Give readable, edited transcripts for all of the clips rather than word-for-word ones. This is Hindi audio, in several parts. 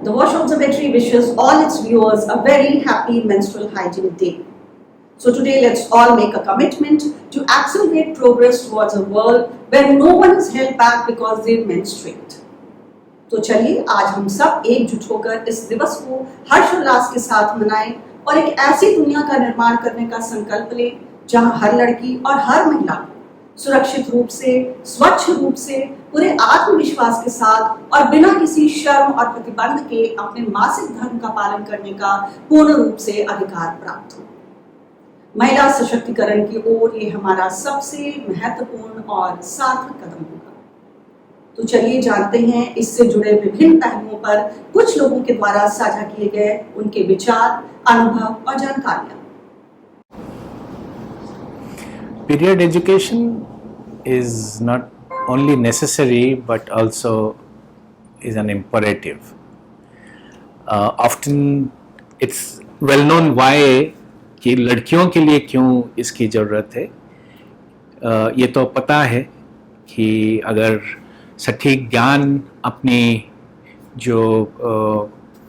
The Wash Observatory wishes all its viewers a very happy Menstrual Hygiene Day. So today let's all make a commitment to accelerate progress towards a world where no one is held back because they menstruate. तो चलिए आज हम सब एकजुट होकर इस दिवस को हर्षोल्लास के साथ मनाएं और एक ऐसी दुनिया का निर्माण करने का संकल्प लें जहां हर लड़की और हर महिला सुरक्षित रूप से, स्वच्छ रूप से, पूरे आत्मविश्वास के साथ और बिना किसी शर्म और प्रतिबंध के अपने मासिक धर्म का पालन करने का पूर्ण रूप से अधिकार प्राप्त हो। महिला सशक्तिकरण की ओर ये हमारा सबसे महत्वपूर्ण और सार्थक कदम होगा। तो चलिए जानते हैं इससे जुड़े विभिन्न पहलुओं पर कुछ लोगों के द्वारा साझा किए गए उनके विचार, अनुभव और जानकारियां। Period education is not only necessary but also is an imperative. Often it's well known why कि लड़कियों के लिए क्यों इसकी ज़रूरत है। ये तो पता है कि अगर सटीक ज्ञान अपनी जो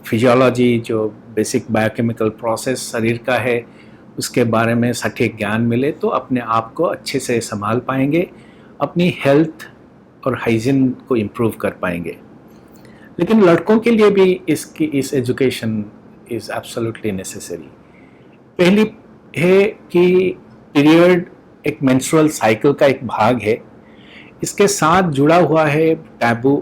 फिजियोलॉजी, जो बेसिक बायोकेमिकल प्रोसेस शरीर का है, उसके बारे में सटीक ज्ञान मिले तो अपने आप को अच्छे से संभाल पाएंगे, अपनी हेल्थ और हाइजीन को इम्प्रूव कर पाएंगे। लेकिन लड़कों के लिए भी इस एजुकेशन इज़ एब्सोल्युटली नेसेसरी। पहली है कि पीरियड एक मेंस्ट्रुअल साइकिल का एक भाग है। इसके साथ जुड़ा हुआ है टैबू।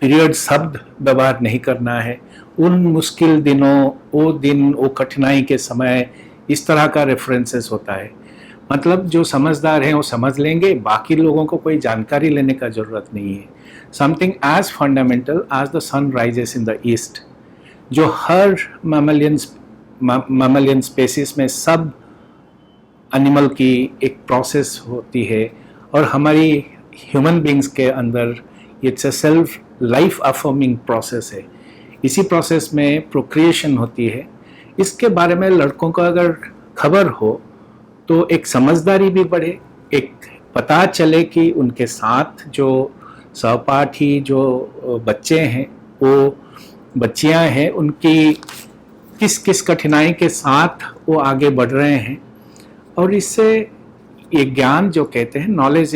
पीरियड शब्द व्यवहार नहीं करना है। उन मुश्किल दिनों, वो कठिनाई के समय इस तरह का रेफरेंसेस होता है। मतलब जो समझदार हैं वो समझ लेंगे, बाकी लोगों को कोई जानकारी लेने का ज़रूरत नहीं है। Something as fundamental as the sun rises in the east, जो हर मैमलियन स्पेसिस में सब एनिमल की एक प्रोसेस होती है और हमारी ह्यूमन बींग्स के अंदर it's a self life affirming process है। इसी प्रोसेस में प्रोक्रिएशन होती है। इसके बारे में लड़कों को अगर खबर हो तो एक समझदारी भी बढ़े, एक पता चले कि उनके साथ जो सहपाठी, जो बच्चे हैं, वो बच्चियां हैं, उनकी किस किस कठिनाई के साथ वो आगे बढ़ रहे हैं। और इससे ये ज्ञान जो कहते हैं नॉलेज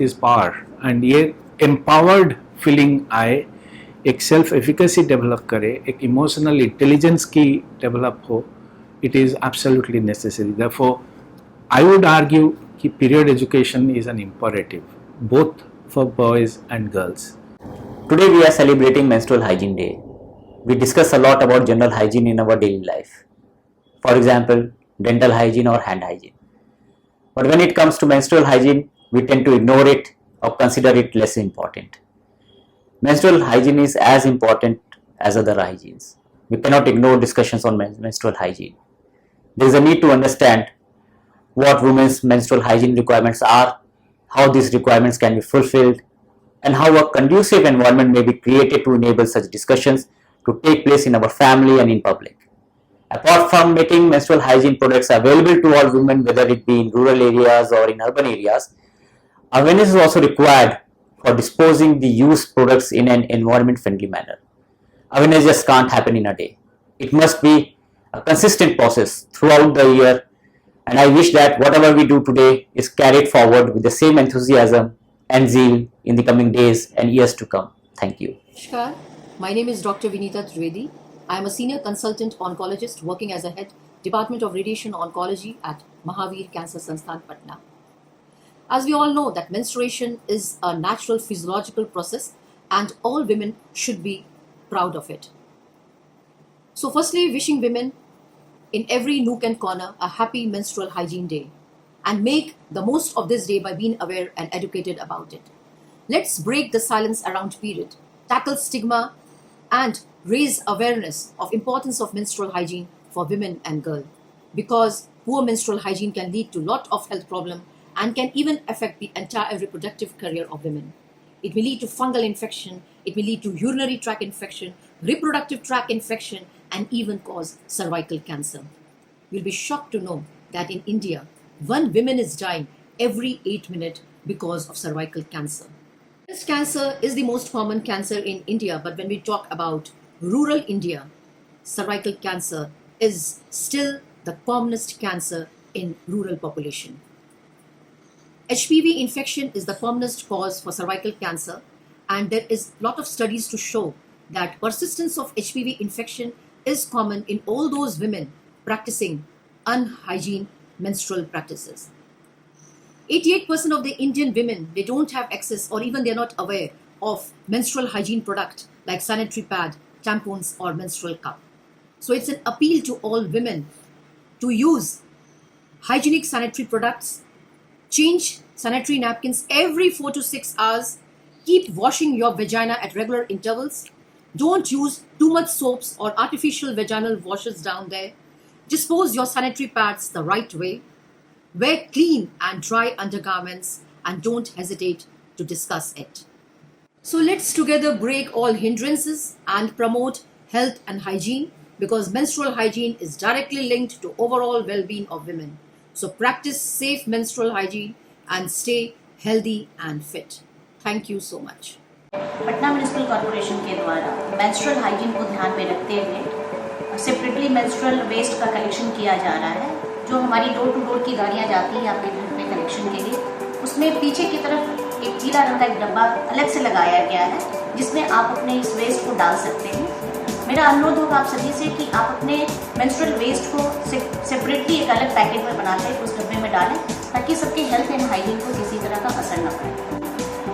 इज पावर, एंड ये एम्पावर्ड फीलिंग आए, एक सेल्फ एफिकेसी डेवलप करे, एक इमोशनल इंटेलिजेंस की डेवलप हो, it is absolutely necessary. Therefore I would argue कि period education is an imperative both for boys and girls. Today we are celebrating Menstrual Hygiene Day. We discuss a lot about general hygiene in our daily life. For example, dental hygiene or hand hygiene. But when it comes to menstrual hygiene, we tend to ignore it or consider it less important. Menstrual hygiene is as important as other hygienes. We cannot ignore discussions on menstrual hygiene. There is a need to understand what women's menstrual hygiene requirements are, how these requirements can be fulfilled, and how a conducive environment may be created to enable such discussions to take place in our family and in public. Apart from making menstrual hygiene products available to all women, whether it be in rural areas or in urban areas, awareness is also required for disposing the used products in an environment-friendly manner. Awareness just can't happen in a day. It must be a consistent process throughout the year, and I wish that whatever we do today is carried forward with the same enthusiasm and zeal in the coming days and years to come. Thank you. Namaskar. My name is Dr. Vinita Trivedi. I am a senior consultant oncologist working as a head Department of Radiation Oncology at Mahavir Cancer Sansthan, Patna. As we all know that menstruation is a natural physiological process and all women should be proud of it. So firstly, wishing women in every nook and corner a happy Menstrual Hygiene Day and make the most of this day by being aware and educated about it. Let's break the silence around period, tackle stigma and raise awareness of importance of menstrual hygiene for women and girls, because poor menstrual hygiene can lead to lot of health problem and can even affect the entire reproductive career of women. It may lead to fungal infection, it may lead to urinary tract infection, reproductive tract infection, and even cause cervical cancer. You'll be shocked to know that in India, one woman is dying every 8 minutes because of cervical cancer. Breast cancer is the most common cancer in India, but when we talk about rural India, cervical cancer is still the commonest cancer in rural population. HPV infection is the commonest cause for cervical cancer, and there is a lot of studies to show that persistence of HPV infection is common in all those women practicing unhygiene menstrual practices. 88% of the Indian women, they don't have access or even they're not aware of menstrual hygiene product like sanitary pad, tampons or menstrual cup. So it's an appeal to all women to use hygienic sanitary products, change sanitary napkins every 4 to 6 hours, keep washing your vagina at regular intervals, don't use too much soaps or artificial vaginal washes down there, dispose your sanitary pads the right way, wear clean and dry undergarments, and don't hesitate to discuss it. So let's together break all hindrances and promote health and hygiene, because menstrual hygiene is directly linked to overall well-being of women. So practice safe menstrual hygiene and stay healthy and fit. Thank you so much. Patna municipal corporation के द्वारा मेंस्ट्रुअल हाइजीन को ध्यान में रखते हुए सेपरेटली मेंस्ट्रुअल वेस्ट का कलेक्शन किया जा रहा है, जो हमारी डोर टू डोर की गाड़ियाँ जाती हैं आपके घर पे कलेक्शन के लिए। उसमें पीछे की तरफ एक पीला रंग का एक डब्बा अलग से लगाया गया है, जिसमें आप अपने इस वेस्ट को डाल सकते हैं। मेरा अनुरोध होगा आप सभी से कि आप अपने मेंस्ट्रुअल वेस्ट को सेपरेटली एक अलग पैकेट में बनाकर उस डब्बे में डालें, ताकि सबके हेल्थ एंड हाइजीन को किसी तरह का असर न पड़े।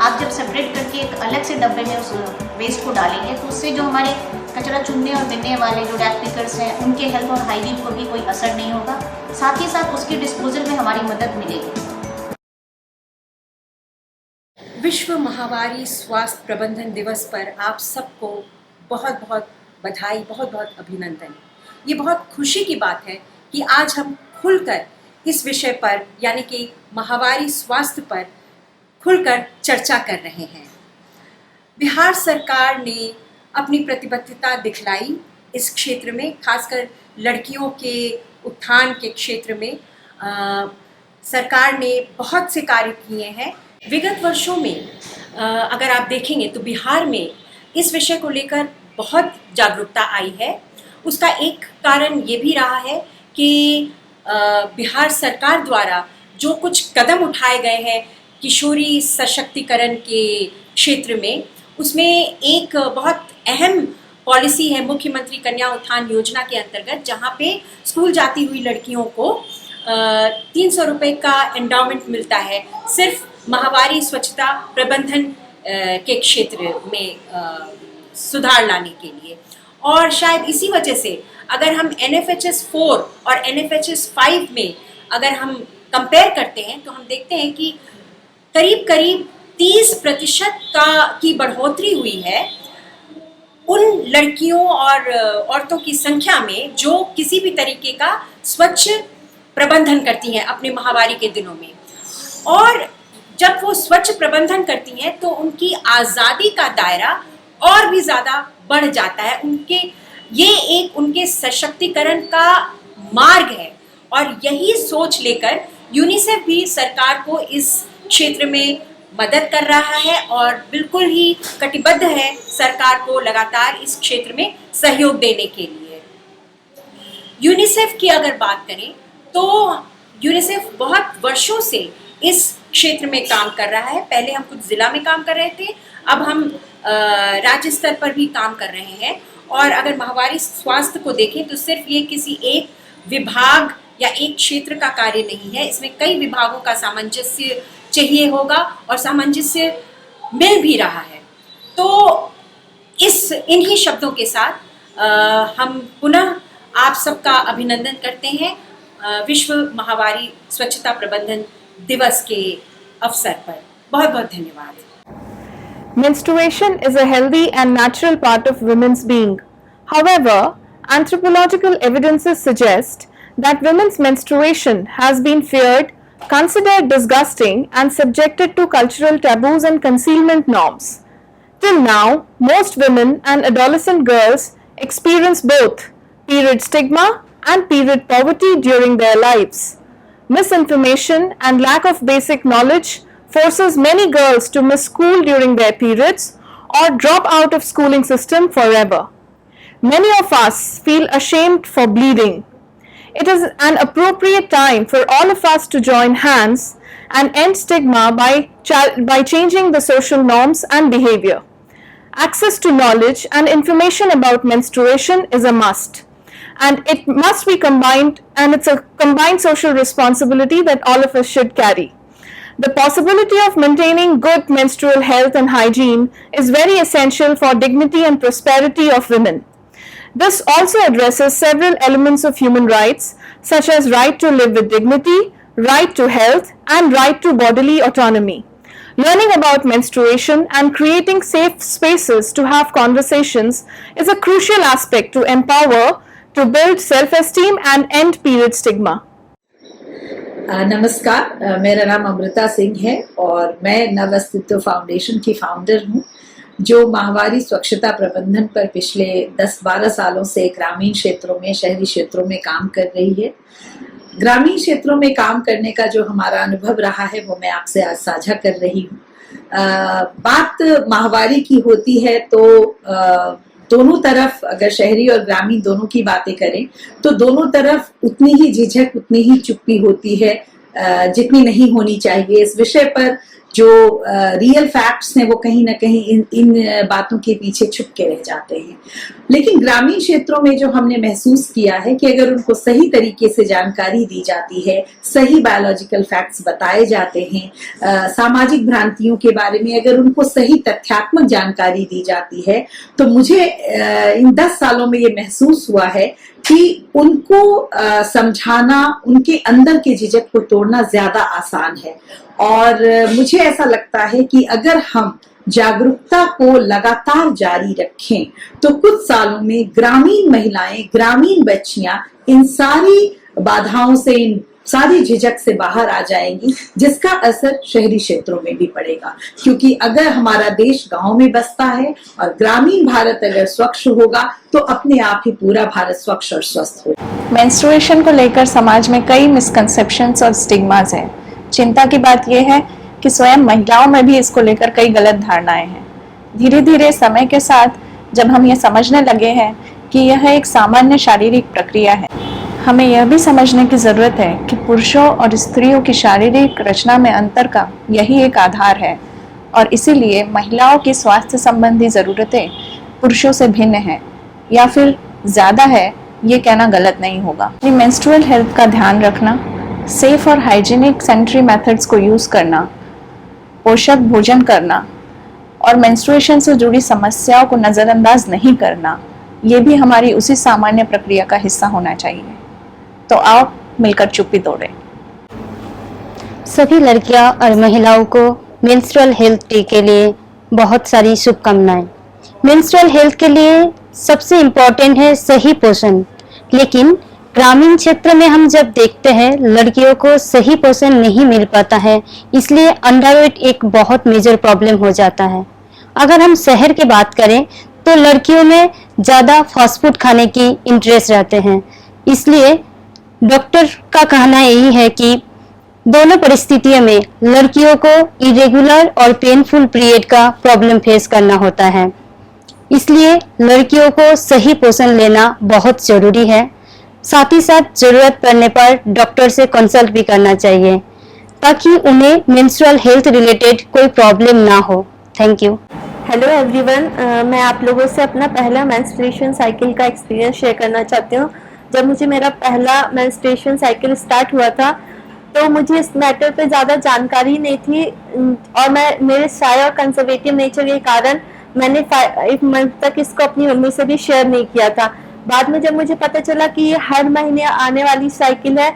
आप जब सेपरेट करके एक अलग से डब्बे में उस वेस्ट को डालेंगे तो उससे जो हमारे कचरा चुनने और बिनने वाले जो डैप पिकर्स हैं उनके हेल्थ और हाइजीन को भी कोई असर नहीं होगा, साथ ही साथ उसके डिस्पोजल में हमारी मदद मिलेगी। विश्व माहवारी स्वास्थ्य प्रबंधन दिवस पर आप सबको बहुत बहुत बधाई, बहुत बहुत अभिनंदन। ये बहुत खुशी की बात है कि आज हम खुलकर इस विषय पर यानी कि माहवारी स्वास्थ्य पर खुलकर चर्चा कर रहे हैं। बिहार सरकार ने अपनी प्रतिबद्धता दिखलाई इस क्षेत्र में, खासकर लड़कियों के उत्थान के क्षेत्र में सरकार ने बहुत से कार्य किए हैं। विगत वर्षों में अगर आप देखेंगे तो बिहार में इस विषय को लेकर बहुत जागरूकता आई है। उसका एक कारण ये भी रहा है कि बिहार सरकार द्वारा जो कुछ कदम उठाए गए हैं किशोरी सशक्तिकरण के क्षेत्र में, उसमें एक बहुत अहम पॉलिसी है मुख्यमंत्री कन्या उत्थान योजना के अंतर्गत, जहाँ पे स्कूल जाती हुई लड़कियों को 300 रुपये का एंडाउमेंट मिलता है सिर्फ माहवारी स्वच्छता प्रबंधन के क्षेत्र में सुधार लाने के लिए। और शायद इसी वजह से अगर हम NFHS 4 और NFHS 5 में अगर हम कंपेयर करते हैं तो हम देखते हैं कि करीब करीब 30% की बढ़ोतरी हुई है उन लड़कियों और औरतों की संख्या में जो किसी भी तरीके का स्वच्छ प्रबंधन करती हैं अपने माहवारी के दिनों में। और जब वो स्वच्छ प्रबंधन करती हैं तो उनकी आज़ादी का दायरा और भी ज़्यादा बढ़ जाता है। ये एक उनके सशक्तिकरण का मार्ग है, और यही सोच लेकर यूनिसेफ भी सरकार को इस क्षेत्र में मदद कर रहा है और बिल्कुल ही कटिबद्ध है सरकार को लगातार इस क्षेत्र में सहयोग देने के लिए। यूनिसेफ की अगर बात करें तो यूनिसेफ बहुत वर्षों से इस क्षेत्र में काम कर रहा है। पहले हम कुछ जिला में काम कर रहे थे, अब हम राज्य स्तर पर भी काम कर रहे हैं। और अगर माहवारी स्वास्थ्य को देखें तो सिर्फ ये किसी एक विभाग या एक क्षेत्र का कार्य नहीं है, इसमें कई विभागों का सामंजस्य चाहिए होगा और सामंजस्य मिल भी रहा है। तो इन्हीं शब्दों के साथ हम पुनः आप सबका अभिनंदन करते हैं विश्व माहवारी स्वच्छता प्रबंधन दिवस के अवसर पर। बहुत बहुत धन्यवाद। Menstruation is a healthy and natural part of women's being. However, anthropological evidences suggest that women's menstruation has been feared, considered disgusting, and subjected to cultural taboos and concealment norms. Till now, most women and adolescent girls experience both period stigma and period poverty during their lives. Misinformation and lack of basic knowledge forces many girls to miss school during their periods or drop out of schooling system forever. Many of us feel ashamed for bleeding. It is an appropriate time for all of us to join hands and end stigma by changing the social norms and behavior. Access to knowledge and information about menstruation is a must, and it must be combined, and it's a combined social responsibility that all of us should carry. The possibility of maintaining good menstrual health and hygiene is very essential for dignity and prosperity of women. This also addresses several elements of human rights, such as right to live with dignity, right to health, and right to bodily autonomy. Learning about menstruation and creating safe spaces to have conversations is a crucial aspect to empower, to build self-esteem and end period stigma. नमस्कार, मेरा नाम अमृता सिंह है और मैं नव अस्तित्व फाउंडेशन की फाउंडर हूँ, जो माहवारी स्वच्छता प्रबंधन पर पिछले 10-12 सालों से ग्रामीण क्षेत्रों में, शहरी क्षेत्रों में काम कर रही है। ग्रामीण क्षेत्रों में काम करने का जो हमारा अनुभव रहा है वो मैं आपसे आज साझा कर रही हूँ। बात माहवारी की होती है तो दोनों तरफ, अगर शहरी और ग्रामीण दोनों की बातें करें तो दोनों तरफ उतनी ही झिझक, उतनी ही चुप्पी होती है जितनी नहीं होनी चाहिए। इस विषय पर जो रियल फैक्ट्स हैं वो कहीं ना कहीं इन बातों के पीछे छुप के रह जाते हैं। लेकिन ग्रामीण क्षेत्रों में जो हमने महसूस किया है कि अगर उनको सही तरीके से जानकारी दी जाती है, सही बायोलॉजिकल फैक्ट्स बताए जाते हैं, सामाजिक भ्रांतियों के बारे में अगर उनको सही तथ्यात्मक जानकारी दी जाती है, तो मुझे इन 10 सालों में ये महसूस हुआ है कि उनको समझाना, उनके अंदर के झिझक को तोड़ना ज्यादा आसान है। और मुझे ऐसा लगता है कि अगर हम जागरूकता को लगातार जारी रखें तो कुछ सालों में ग्रामीण महिलाएं, ग्रामीण बच्चियां इन सारी बाधाओं से, इन सारी झिझक से बाहर आ जाएंगी, जिसका असर शहरी क्षेत्रों में भी पड़ेगा। क्योंकि अगर हमारा देश गांव में बसता है और ग्रामीण भारत अगर स्वच्छ होगा तो अपने आप ही पूरा भारत स्वच्छ और स्वस्थ होगा। मेंस्ट्रुएशन को लेकर समाज में कई मिसकंसेप्शंस और स्टिग्मास हैं। चिंता की बात यह है कि स्वयं महिलाओं में भी इसको लेकर कई गलत धारणाएं हैं। धीरे धीरे समय के साथ जब हम ये समझने लगे हैं कि यह एक सामान्य शारीरिक प्रक्रिया है, हमें यह भी समझने की ज़रूरत है कि पुरुषों और स्त्रियों की शारीरिक रचना में अंतर का यही एक आधार है और इसीलिए महिलाओं की स्वास्थ्य संबंधी ज़रूरतें पुरुषों से भिन्न हैं या फिर ज़्यादा है, ये कहना गलत नहीं होगा। अपनी मेंस्ट्रुअल हेल्थ का ध्यान रखना, सेफ और हाइजीनिक सैनिटरी मेथड्स को यूज़ करना, पोषक भोजन करना और मेंस्ट्रुएशन से जुड़ी समस्याओं को नज़रअंदाज नहीं करना, ये भी हमारी उसी सामान्य प्रक्रिया का हिस्सा होना चाहिए। तो आओ मिलकर चुप्पी तोड़ें। सभी लड़कियां और महिलाओं को मेंस्ट्रुअल हेल्थ डे के लिए बहुत सारी शुभकामनाएं। मेंस्ट्रुअल हेल्थ के लिए सबसे इम्पोर्टेंट है सही पोषण, लेकिन ग्रामीण क्षेत्र में हम जब देखते हैं लड़कियों को सही पोषण नहीं मिल पाता है, इसलिए अंडरवेट एक बहुत मेजर प्रॉब्लम हो जाता है। अगर हम शहर की बात करें तो लड़कियों में ज़्यादा फास्ट फूड खाने की इंटरेस्ट रहते हैं, इसलिए डॉक्टर का कहना यही है कि दोनों परिस्थितियों में लड़कियों को इरेगुलर और पेनफुल पीरियड का प्रॉब्लम फेस करना होता है, इसलिए लड़कियों को सही पोषण लेना बहुत ज़रूरी है। साथ ही साथ ज़रूरत पड़ने पर डॉक्टर से कंसल्ट भी करना चाहिए ताकि उन्हें मेंस्ट्रुअल हेल्थ रिलेटेड कोई प्रॉब्लम ना हो। Thank you. हेलो एवरीवन, मैं आप लोगों से अपना पहला मेंस्ट्रुएशन साइकिल का एक्सपीरियंस शेयर करना चाहती हूँ। जब मुझे मेरा पहला मेंस्ट्रुएशन साइकिल स्टार्ट हुआ था तो मुझे इस मैटर पे ज़्यादा जानकारी नहीं थी और मेरे शाय और कंजर्वेटिव नेचर के कारण मैंने 5 मंथ तक इसको अपनी मम्मी से भी शेयर नहीं किया था। बाद में जब मुझे पता चला कि ये हर महीने आने वाली साइकिल है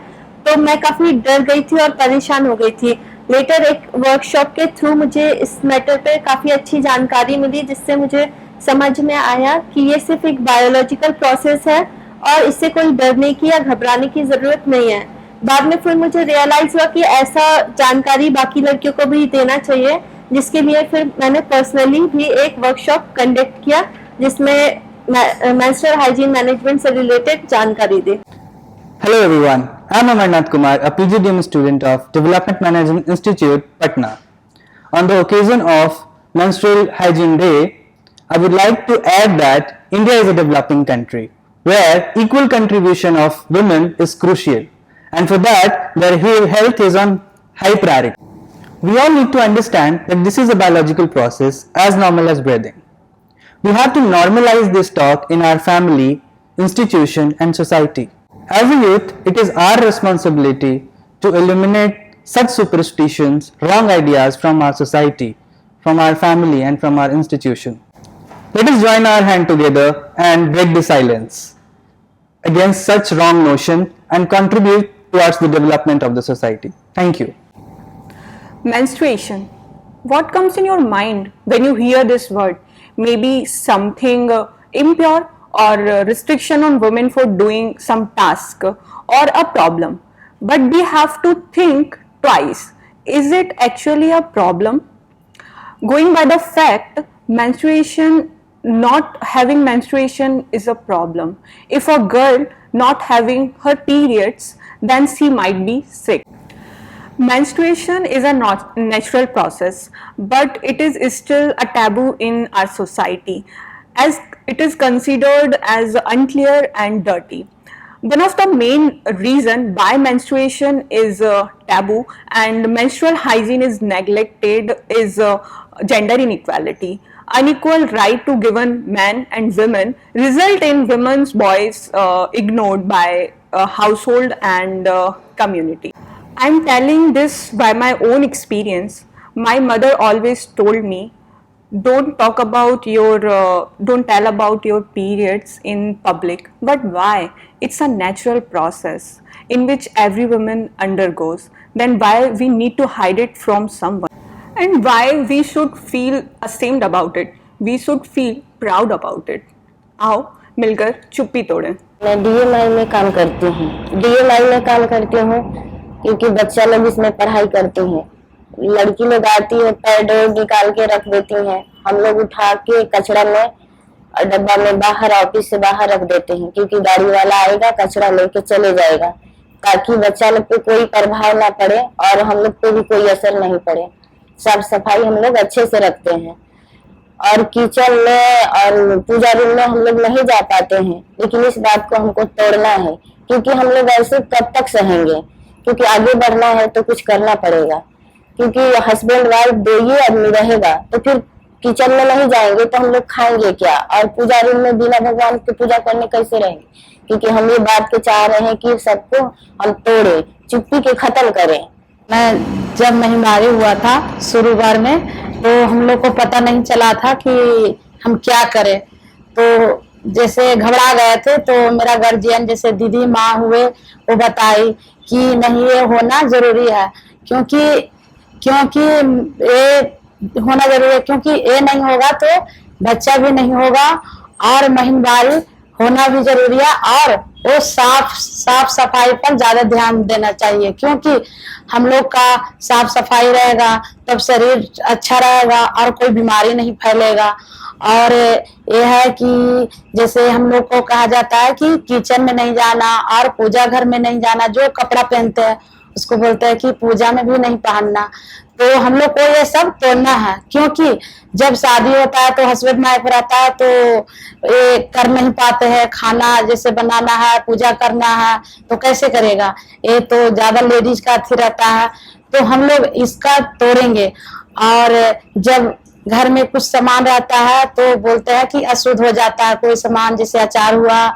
तो मैं काफ़ी डर गई थी और परेशान हो गई थी। लेटर एक वर्कशॉप के थ्रू मुझे इस मैटर पे काफ़ी अच्छी जानकारी मिली, जिससे मुझे समझ में आया कि ये सिर्फ एक बायोलॉजिकल प्रोसेस है और इससे कोई डरने की या घबराने की ज़रूरत नहीं है। बाद में फिर मुझे रियलाइज़ हुआ कि ऐसा जानकारी बाकी लड़कियों को भी देना चाहिए, जिसके लिए फिर मैंने पर्सनली भी एक वर्कशॉप कंडक्ट किया जिसमें menstrual hygiene management से related जानकारी दी। Hello everyone, I am Amarnath Kumar, a PGDM student of Development Management Institute, Patna. on the occasion of Menstrual Hygiene Day, I would like to add that India is a developing country where equal contribution of women is crucial, and for that their health is on high priority. We all need to understand that this is a biological process as normal as breathing. We have to normalize this talk in our family, institution and society. As a youth, it is our responsibility to eliminate such superstitions, wrong ideas from our society, from our family and from our institution. Let us join our hand together and break the silence against such wrong notion and contribute towards the development of the society. Thank you. Menstruation. What comes in your mind when you hear this word? Maybe something impure or restriction on women for doing some task or a problem. But we have to think twice. Is it actually a problem? Going by the fact, not having menstruation is a problem. If a girl not having her periods, then she might be sick. Menstruation is a natural process, but it is still a taboo in our society as it is considered as unclear and dirty. One of the main reasons why menstruation is taboo and menstrual hygiene is neglected is gender inequality. Unequal right to given men and women result in women's voice ignored by household and community. I am telling this by my own experience. My mother always told me, don't tell about your periods in public. But why? It's a natural process in which every woman undergoes. Then why we need to hide it from someone? And why we should feel ashamed about it? We should feel proud about it. आओ मिलकर चुप्पी तोड़ें। मैं DMI में काम करती हूँ। DMI में काम करती हूँ क्योंकि बच्चा लोग इसमें पढ़ाई करते हैं। लड़की लोग आती है, पैड निकाल के रख देती हैं, हम लोग उठा के कचरा में और डब्बा में बाहर ऑफिस से बाहर रख देते हैं क्योंकि गाड़ी वाला आएगा कचरा लेके चले जाएगा, ताकि बच्चा लोग पे कोई प्रभाव ना पड़े और हम लोग पे भी कोई असर नहीं पड़े। साफ सफाई हम लोग अच्छे से रखते हैं और किचन में और पूजा रूम में हम लोग नहीं जा पाते हैं, लेकिन इस बात को हमको तोड़ना है क्योंकि हम लोग ऐसे कब तक सहेंगे, क्योंकि आगे बढ़ना है तो कुछ करना पड़ेगा। क्योंकि हस्बैंड वाइफ दो ही आदमी रहेगा तो फिर किचन में नहीं जाएंगे तो हम लोग खाएंगे क्या, और पूजा रूम में बिना भगवान की पूजा करने कैसे रहेंगे। क्योंकि हम ये बात के चाह रहे हैं कि सबको हम तोड़े, चुप्पी के खत्म करें। मैं जब महामारी हुआ था शुरुआत में तो हम लोग को पता नहीं चला था कि हम क्या करें, तो जैसे घबरा गए थे तो मेरा गार्जियन जैसे दीदी माँ हुए वो बताई कि नहीं ये होना जरूरी है, क्योंकि ये होना जरूरी है, क्योंकि ये नहीं होगा तो बच्चा भी नहीं होगा और महामारी होना भी जरूरी है। और वो साफ सफाई पर ज्यादा ध्यान देना चाहिए, क्योंकि हम लोग का साफ सफाई रहेगा तब शरीर अच्छा रहेगा और कोई बीमारी नहीं फैलेगा। और ये है कि जैसे हम लोग को कहा जाता है कि किचन में नहीं जाना और पूजा घर में नहीं जाना, जो कपड़ा पहनते हैं उसको बोलते हैं कि पूजा में भी नहीं पहनना। तो हम लोग को ये सब तोड़ना है, क्योंकि जब शादी होता है तो हस्बैंड वाइफ रहता है तो ये कर नहीं पाते हैं, खाना जैसे बनाना है पूजा करना है तो कैसे करेगा, ये तो ज्यादा लेडीज का अथी रहता है। तो हम लोग इसका तोड़ेंगे। और जब घर में कुछ सामान रहता है तो बोलते हैं कि अशुद्ध हो जाता है, कोई सामान जैसे अचार हुआ,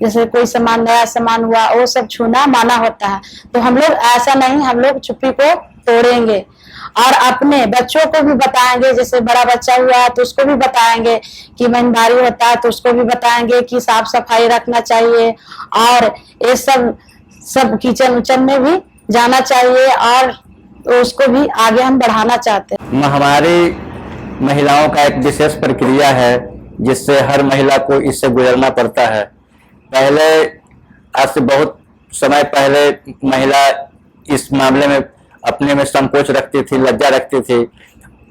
जैसे कोई सामान नया सामान हुआ, वो सब छूना माना होता है। तो हम लोग ऐसा नहीं, हम लोग चुप्पी को तोड़ेंगे और अपने बच्चों को भी बताएंगे। जैसे बड़ा बच्चा हुआ है तो उसको भी बताएंगे कि महामारी होता है तो उसको भी बताएंगे कि साफ सफाई रखना चाहिए और ये सब किचन उचन में भी जाना चाहिए और उसको भी आगे हम बढ़ाना चाहते हैं। महामारी महिलाओं का एक विशेष प्रक्रिया है जिससे हर महिला को इससे गुजरना पड़ता है। पहले आज से बहुत समय पहले महिला इस मामले में अपने में संकोच रखती थी, लज्जा रखती थी।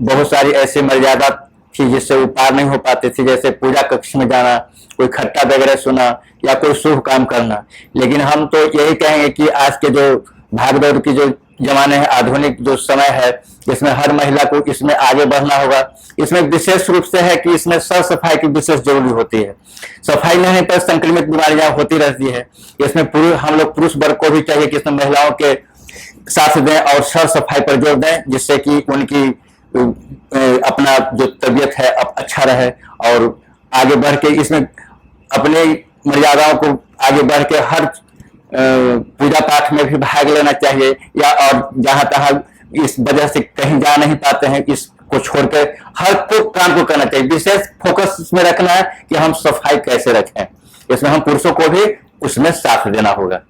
बहुत सारी ऐसी मर्यादा थी जिससे वो पार नहीं हो पाती थी, जैसे पूजा कक्ष में जाना, कोई खट्टा वगैरह सुना या कोई शुभ काम करना। लेकिन हम तो यही कहेंगे कि आज के जो भागदौड़ की जो जमाने हैं, आधुनिक जो समय है, इसमें हर महिला को इसमें आगे बढ़ना होगा। इसमें विशेष रूप से है कि इसमें साफ सफाई की विशेष जरूरी होती है। सफाई नहीं पर संक्रमित बीमारियां होती रहती है। इसमें हम लोग पुरुष वर्ग को भी चाहिए कि इसमें महिलाओं के साथ दें और साफ सफाई पर जोर दें, जिससे कि उनकी अपना जो तबीयत है अब अच्छा रहे और आगे बढ़ के इसमें अपने मर्यादाओं को आगे बढ़ के हर पूजा पाठ में भी भाग लेना चाहिए, या और जहां तहां इस वजह से कहीं जा नहीं पाते हैं, इसको छोड़कर हर को काम को करना चाहिए। विशेष फोकस इसमें रखना है कि हम सफाई कैसे रखें। इसमें हम पुरुषों को भी उसमें साथ देना होगा।